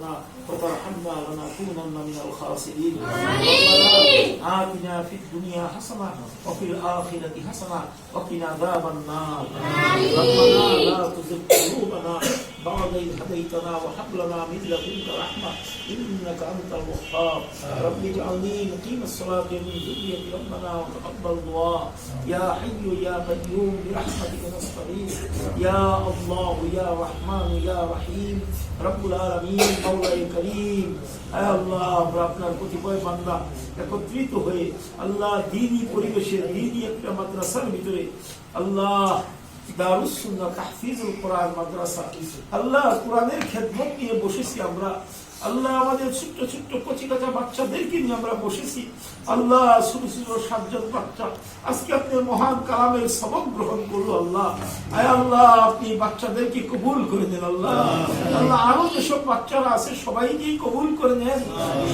ربنا وترحمنا لنكونن من الخاسرين. آتنا في الدنيا حسنة وفي الآخرة حسنة وقنا عذاب النار. ربنا لا تزغ قلوبنا بعد إذ هديتنا وهب لنا من لدنك رحمة إنك أنت الوهاب. رب اجعلني مقيم الصلاة ومن ذريتي ربنا وتقبل دعاء. يا حي يا قيوم برحمتك نستغيث. يا الله يا رحمن يا رحيم رب العالمين مولاي كريم। আল্লাহ, আমরা আপনার কতিপয় বান্দা একত্রিত হয়ে আল্লাহ দ্বীনি পরিবেশে দ্বীনি একটা মাদ্রাসার ভিতরে আল্লাহ দারুস সুন্নাহ তাহফিজুল কোরআন মাদ্রাসা আল্লাহ কোরআনের খেদমত নিয়ে বসেছি আমরা। আল্লাহ, আমাদের ছোট্ট ছোট্ট কচি কাঁচা বাচ্চাদেরকে নিয়ে আমরা বসেছি। আল্লাহ, ছোট ছোট 7 জন বাচ্চা আজকে আপনার মহান কালামের সবক গ্রহণ করলো। আল্লাহ, আয় আল্লাহ, আপনি বাচ্চাদেরকে কবুল করে নেন। আল্লাহ, আল্লাহ, আরো যেসব বাচ্চারা আছে সবাইকেই কবুল করে নেন।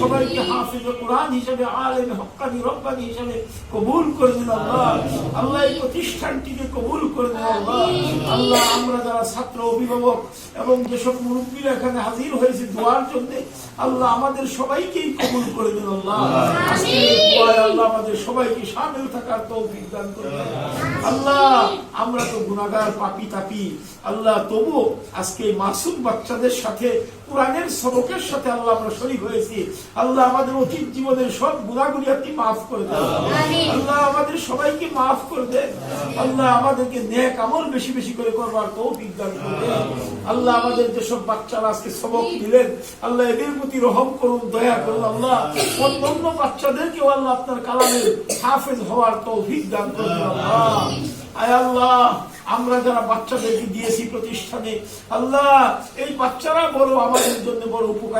সবাইকে হাফিজ কোরআন হিসেবে, আলেম হক্কানি রব্বানি হিসেবে কবুল করে নেন। আল্লাহ, আল্লাহ, এই প্রতিষ্ঠানটিকে কবুল করে নেন। আল্লাহ, আল্লাহ, আমরা যারা ছাত্র অভিভাবক এবং যেসব মুরব্বীরা এখানে হাজির হয়েছে দোয়ার জন্য, আল্লাহ আমাদের সবাইকেই কবুল করে দেন। আল্লাহ, আল্লাহ আমাদের সবাইকে শামিল থাকার তৌফিক দান করুন। আল্লাহ, আমরা তো গুনাহগার পাপী তাপী আল্লাহ, তবু আজকে মাসুম বাচ্চাদের সাথে কোরআনের সবকের সাথে আল্লাহ আমরা শরীক হয়েছি। আল্লাহ, আমাদের অতীত জীবনের সব গুনাহগুলি আপনি মাফ করে দেন। আল্লাহ, আমাদের সবাইকে মাফ করে দেন। আল্লাহ, আমাদেরকে নেক আমল বেশি বেশি করে করবার তৌফিক দান করুন। আল্লাহ, আমাদের যেসব বাচ্চারা আজকে সবক দিলেন আল্লাহ এদের প্রতি রহম করুন, দয়া করুন। আল্লাহ, অন্য বাচ্চাদেরকেও আল্লাহ আপনার কালামের হাফেজ হওয়ার তৌফিক দান করুন। আল্লাহ, আয় আল্লাহ, আমরা যারা বাচ্চাদেরকে দিয়েছি প্রতিষ্ঠানে আল্লাহ, এই বাচ্চারা বড় আমাদের জন্য বড় উপকার।